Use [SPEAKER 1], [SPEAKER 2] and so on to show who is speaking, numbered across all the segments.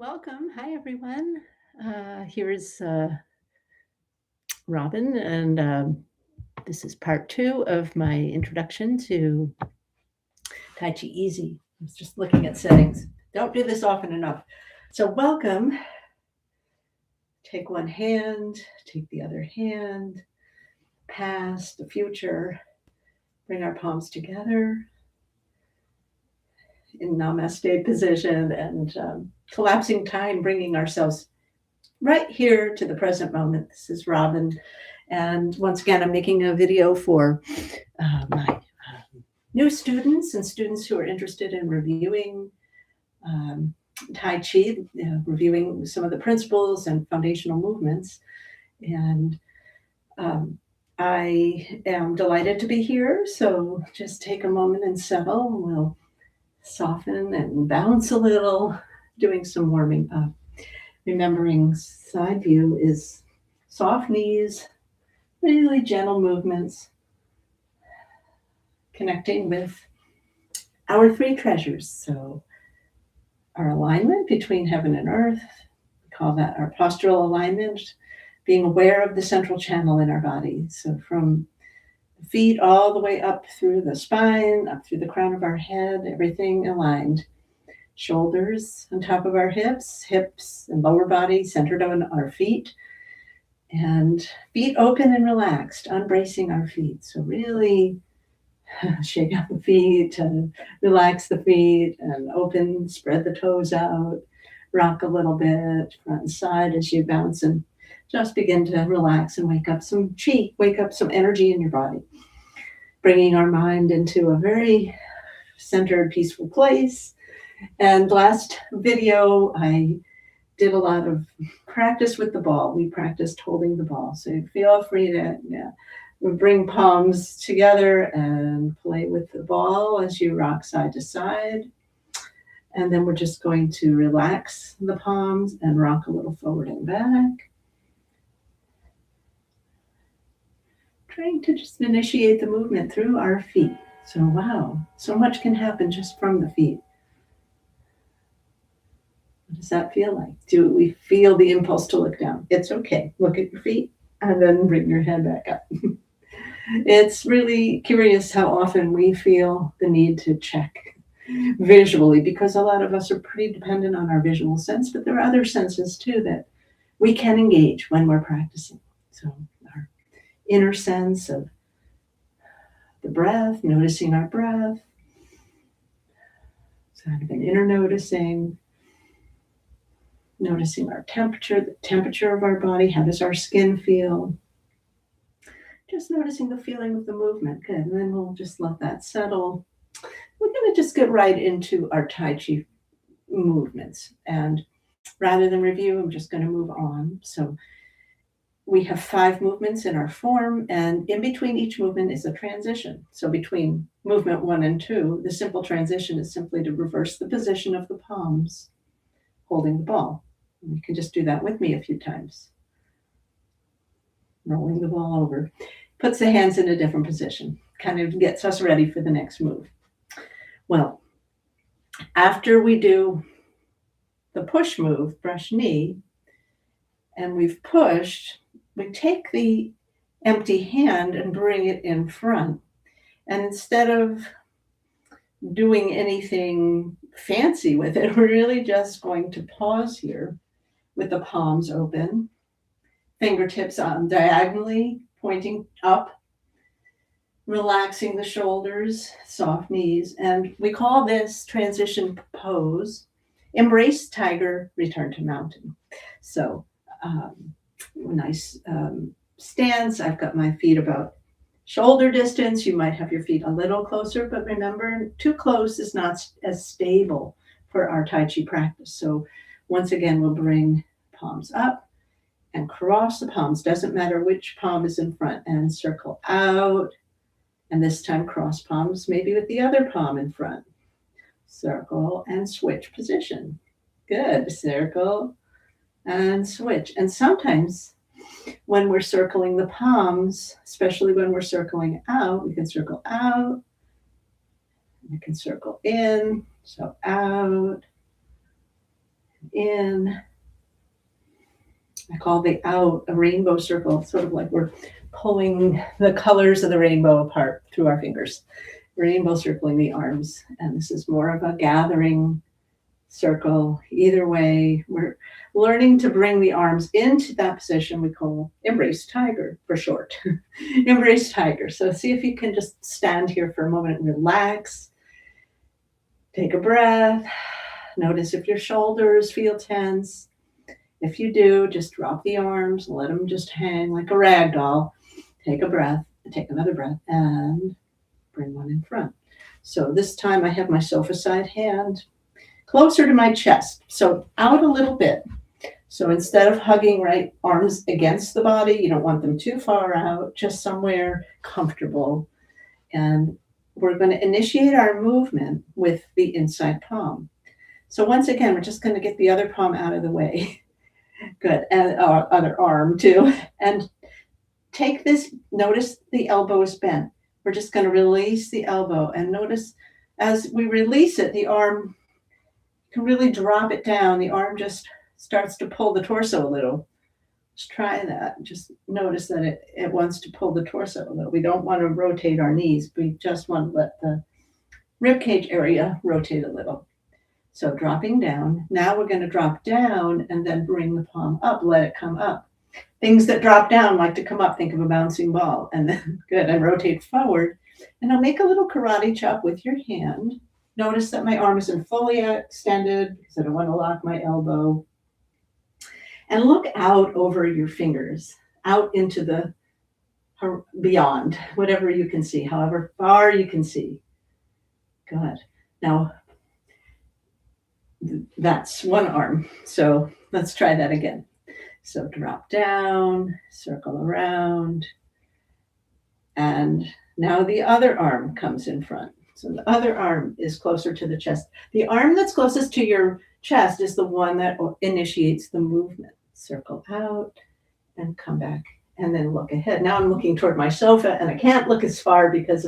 [SPEAKER 1] Welcome. Hi, everyone. Here's Robin, and this is part two of my introduction to Tai Chi Easy. I was just looking at settings. Don't do this often enough. So, welcome. Take one hand, take the other hand, past, the future. Bring our palms together in namaste position and collapsing time, bringing ourselves right here to the present moment. This is Robin. And once again, I'm making a video for my new students and students who are interested in reviewing Tai Chi, reviewing some of the principles and foundational movements. And I am delighted to be here. So just take a moment and settle. We'll soften and bounce a little, doing some warming up. Remembering side view is soft knees, really gentle movements, connecting with our three treasures. So our alignment between heaven and earth, we call that our postural alignment, being aware of the central channel in our body. So from the feet all the way up through the spine, up through the crown of our head, everything aligned. Shoulders on top of our hips and lower body centered on our feet, and feet open and relaxed, unbracing our feet. So really shake out the feet and relax the feet and open, spread the toes out, rock a little bit front and side as you bounce, and just begin to relax and wake up some chi, wake up some energy in your body, bringing our mind into a very centered, peaceful place. And last video, I did a lot of practice with the ball. We practiced holding the ball. So feel free to bring palms together and play with the ball as you rock side to side. And then we're just going to relax the palms and rock a little forward and back. Trying to just initiate the movement through our feet. So wow, so much can happen just from the feet. What does that feel like? Do we feel the impulse to look down? It's okay. Look at your feet and then bring your head back up. It's really curious how often we feel the need to check visually, because a lot of us are pretty dependent on our visual sense, but there are other senses too that we can engage when we're practicing. So our inner sense of the breath, noticing our breath, kind of an inner noticing our temperature, the temperature of our body. How does our skin feel? Just noticing the feeling of the movement. Good. And then we'll just let that settle. We're going to just get right into our Tai Chi movements. And rather than review, I'm just going to move on. So we have 5 movements in our form, and in between each movement is a transition. So between movement 1 and 2, the simple transition is simply to reverse the position of the palms, holding the ball. And you can just do that with me a few times. Rolling the ball over. Puts the hands in a different position. Kind of gets us ready for the next move. Well, after we do the push move, brush knee, and we've pushed, we take the empty hand and bring it in front. And instead of doing anything fancy with it, we're really just going to pause here with the palms open, fingertips on diagonally pointing up, relaxing the shoulders, soft knees. And we call this transition pose embrace tiger, return to mountain. So nice stance. I've got my feet about shoulder distance. You might have your feet a little closer, but remember, too close is not as stable for our Tai Chi practice. So once again, we'll bring palms up and cross the palms. Doesn't matter which palm is in front, and circle out. And this time cross palms, maybe with the other palm in front. Circle and switch position. Good. Circle and switch. And sometimes when we're circling the palms, especially when we're circling out, we can circle out. We can circle in, so out. in. I call the out a rainbow circle, sort of like we're pulling the colors of the rainbow apart through our fingers. Rainbow circling the arms. And this is more of a gathering circle. Either way, we're learning to bring the arms into that position we call embrace tiger for short. Embrace tiger. So see if you can just stand here for a moment and relax. Take a breath. Notice if your shoulders feel tense. If you do, just drop the arms, let them just hang like a rag doll. Take a breath, take another breath, and bring one in front. So this time I have my sofa side hand closer to my chest, so out a little bit. So instead of hugging right arms against the body, you don't want them too far out, just somewhere comfortable. And we're going to initiate our movement with the inside palm. So once again, we're just going to get the other palm out of the way. Good. And our other arm too. And take this, notice the elbow is bent. We're just going to release the elbow and notice as we release it, the arm can really drop it down. The arm just starts to pull the torso a little. Let's try that. Just notice that it wants to pull the torso a little. We don't want to rotate our knees. We just want to let the rib cage area rotate a little. So dropping down. Now we're going to drop down and then bring the palm up. Let it come up. Things that drop down like to come up. Think of a bouncing ball. And then good. And rotate forward. And I'll make a little karate chop with your hand. Notice that my arm isn't fully extended because I don't want to lock my elbow. And look out over your fingers, out into the beyond, whatever you can see, however far you can see. Good. Now, that's one arm. So let's try that again. So drop down, circle around, and now the other arm comes in front. So the other arm is closer to the chest. The arm that's closest to your chest is the one that initiates the movement. Circle out and come back and then look ahead. Now I'm looking toward my sofa and I can't look as far because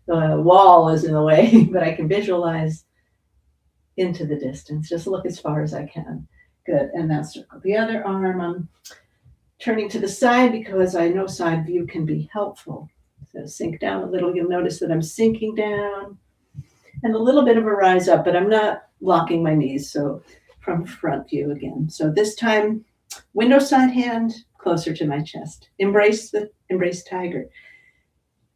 [SPEAKER 1] the wall is in the way, but I can visualize into the distance. Just look as far as I can. Good. And now circle the other arm. I'm turning to the side because I know side view can be helpful. So sink down a little. You'll notice that I'm sinking down and a little bit of a rise up, but I'm not locking my knees. So from front view again. So this time, window side hand closer to my chest. Embrace tiger.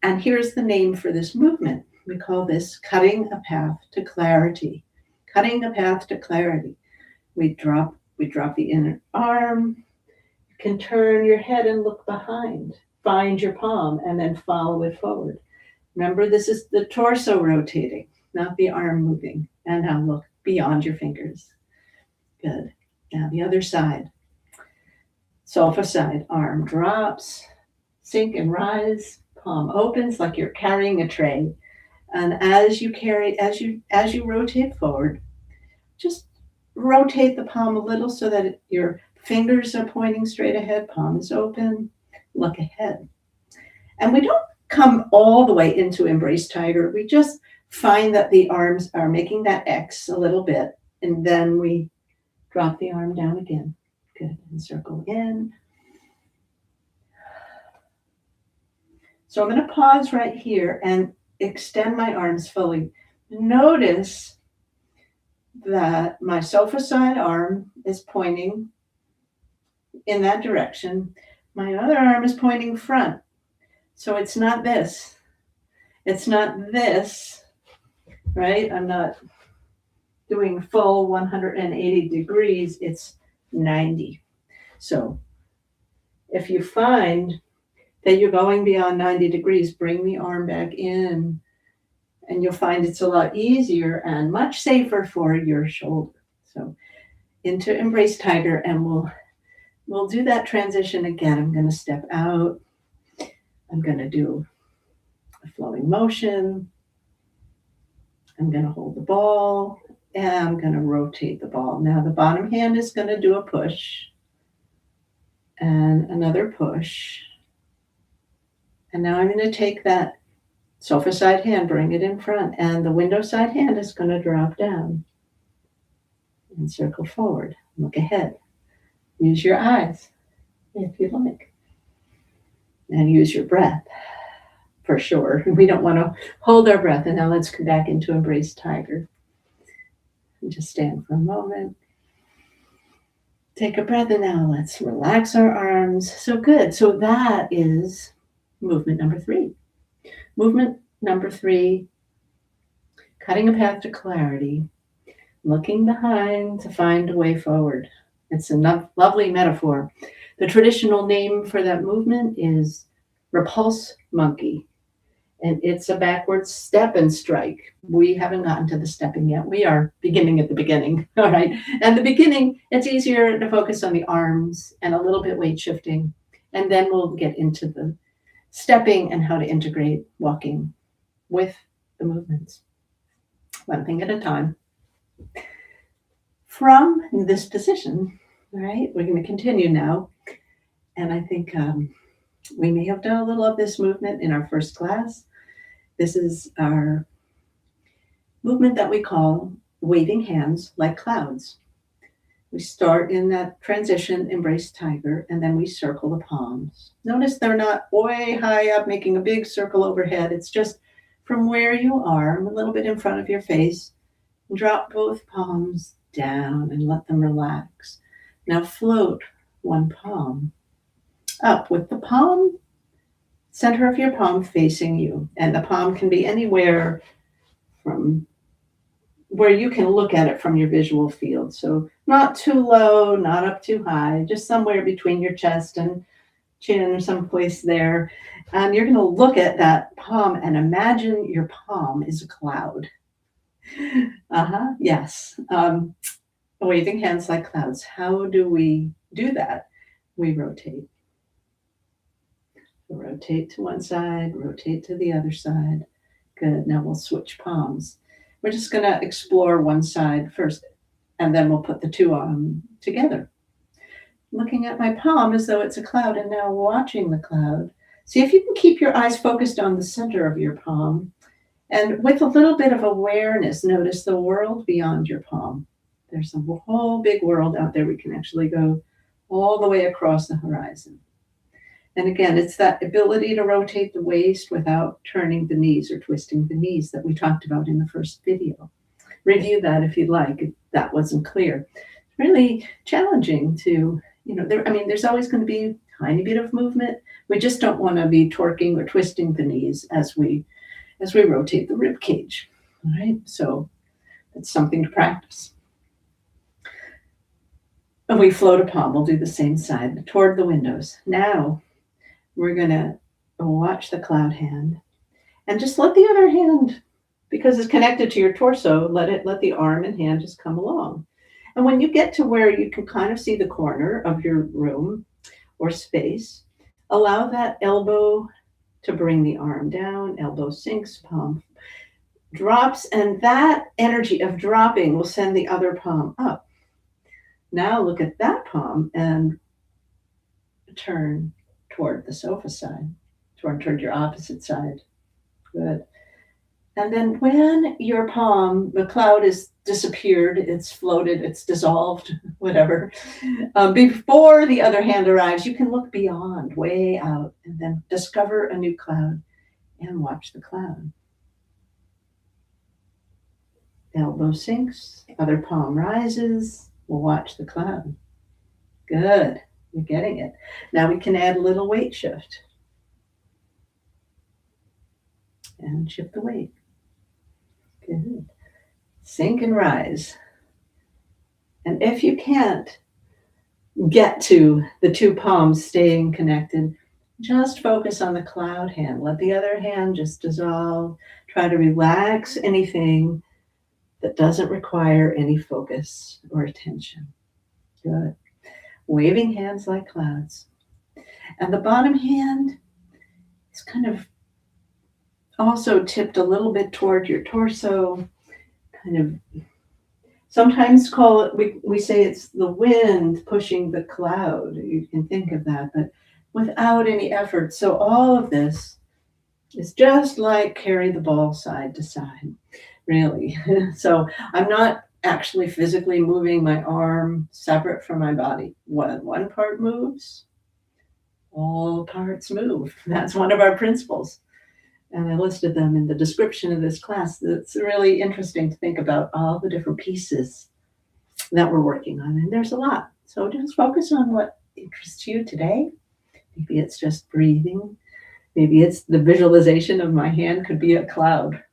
[SPEAKER 1] And here's the name for this movement. We call this cutting a path to clarity. Cutting a path to clarity. We drop the inner arm. You can turn your head and look behind. Find your palm and then follow it forward. Remember, this is the torso rotating, not the arm moving. And now look beyond your fingers. Good. Now the other side. Sofa side, arm drops, sink and rise, palm opens like you're carrying a tray. And as you rotate forward, just rotate the palm a little so that your fingers are pointing straight ahead, palm is open, look ahead. And we don't come all the way into embrace tiger. We just find that the arms are making that X a little bit, and then we drop the arm down again. Good. And circle in. So I'm going to pause right here and extend my arms fully. Notice that my sofa side arm is pointing in that direction. My other arm is pointing front. So it's not this. It's not this, right? I'm not doing full 180 degrees. It's 90. So if you find that you're going beyond 90 degrees, bring the arm back in and you'll find it's a lot easier and much safer for your shoulder. So into embrace tiger, and we'll do that transition again. I'm going to step out. I'm going to do a flowing motion. I'm going to hold the ball and I'm going to rotate the ball. Now the bottom hand is going to do a push and another push. And now I'm going to take that sofa side hand, bring it in front, and the window side hand is going to drop down. and circle forward. Look ahead. Use your eyes if you like. And use your breath for sure. We don't want to hold our breath. And now let's come back into embrace tiger. And just stand for a moment. Take a breath, and now let's relax our arms. So good. So that is movement number 3. Movement number 3, cutting a path to clarity, looking behind to find a way forward. It's a lovely metaphor. The traditional name for that movement is repulse monkey. And it's a backwards step and strike. We haven't gotten to the stepping yet. We are beginning at the beginning. All right. And the beginning, it's easier to focus on the arms and a little bit weight shifting. And then we'll get into the stepping and how to integrate walking with the movements. One thing at a time. From this position, all right, we're going to continue now. And I think we may have done a little of this movement in our first class. This is our movement that we call waving hands like clouds. We start in that transition, embrace tiger, and then we circle the palms. Notice they're not way high up, making a big circle overhead. It's just from where you are, a little bit in front of your face. Drop both palms down and let them relax. Now float one palm up with the palm, center of your palm facing you. And the palm can be anywhere from where you can look at it from your visual field. So not too low, not up too high, just somewhere between your chest and chin or someplace there. And you're going to look at that palm and imagine your palm is a cloud. Yes. Waving hands like clouds. How do we do that? We rotate. Rotate to one side, rotate to the other side. Good. Now we'll switch palms. We're just going to explore one side first, and then we'll put the two on together. Looking at my palm as though it's a cloud, and now watching the cloud. See if you can keep your eyes focused on the center of your palm, and with a little bit of awareness, notice the world beyond your palm. There's a whole big world out there. We can actually go all the way across the horizon. And again, it's that ability to rotate the waist without turning the knees or twisting the knees that we talked about in the first video. Review that if you'd like, if that wasn't clear. It's really challenging to, there's always going to be a tiny bit of movement. We just don't want to be torquing or twisting the knees as we rotate the rib cage. All right, so it's something to practice. And we float a palm. We'll do the same side toward the windows. Now, we're going to watch the cloud hand and just let the other hand, because it's connected to your torso, let the arm and hand just come along. And when you get to where you can kind of see the corner of your room or space, allow that elbow to bring the arm down, elbow sinks, palm drops, and that energy of dropping will send the other palm up. Now look at that palm and turn toward the sofa side, toward your opposite side. Good. And then when your palm, the cloud is disappeared, it's floated, it's dissolved, whatever, before the other hand arrives, you can look beyond, way out, and then discover a new cloud and watch the cloud. Elbow sinks, other palm rises, we'll watch the cloud. Good. You're getting it. Now we can add a little weight shift. And shift the weight. Good. Sink and rise. And if you can't get to the two palms staying connected, just focus on the cloud hand. Let the other hand just dissolve. Try to relax anything that doesn't require any focus or attention. Good. Waving hands like clouds. And the bottom hand is kind of also tipped a little bit toward your torso. Kind of, sometimes we say it's the wind pushing the cloud. You can think of that, but without any effort. So all of this is just like carry the ball side to side, really. So I'm not actually physically moving my arm separate from my body. When one part moves, all parts move. That's one of our principles. And I listed them in the description of this class. It's really interesting to think about all the different pieces that we're working on. And there's a lot. So just focus on what interests you today. Maybe it's just breathing. Maybe it's the visualization of my hand could be a cloud.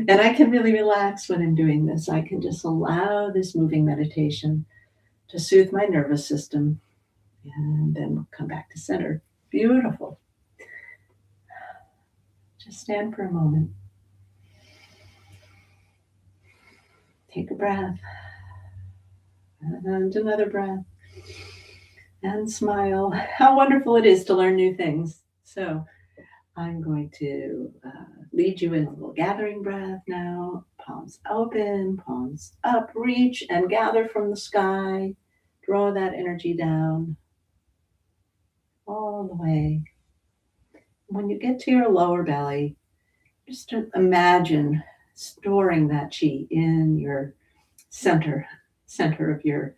[SPEAKER 1] And I can really relax when I'm doing this. I can just allow this moving meditation to soothe my nervous system. And then we'll come back to center. Beautiful. Just stand for a moment. Take a breath. And another breath. And smile. How wonderful it is to learn new things. So I'm going to lead you in a little gathering breath now. Palms open, palms up, reach and gather from the sky. Draw that energy down all the way. When you get to your lower belly, just imagine storing that chi in your center of your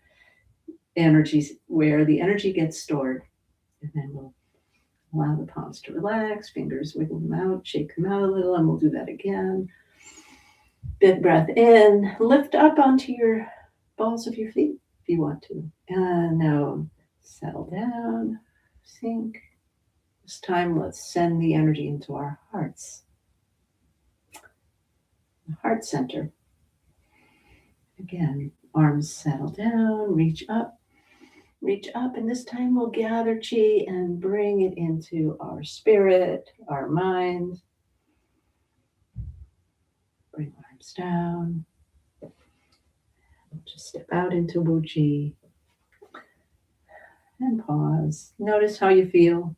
[SPEAKER 1] energies, where the energy gets stored. And then we'll allow the palms to relax, fingers wiggle them out, shake them out a little, and we'll do that again. Big breath in, lift up onto your balls of your feet if you want to. And now settle down, sink. This time, let's send the energy into our hearts. The heart center. Again, arms settle down, reach up, and this time we'll gather chi and bring it into our spirit, our mind. Bring arms down. Just step out into Wu Chi and pause. Notice how you feel.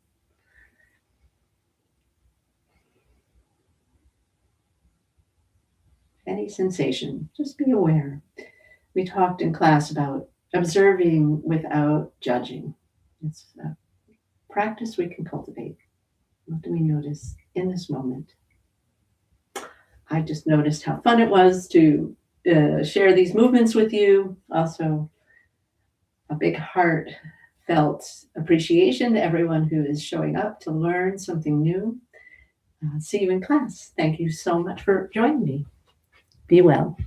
[SPEAKER 1] Any sensation, just be aware. We talked in class about observing without judging. It's a practice we can cultivate. What do we notice in this moment? I just noticed how fun it was to share these movements with you. Also, a big heartfelt appreciation to everyone who is showing up to learn something new. See you in class. Thank you so much for joining me. Be well.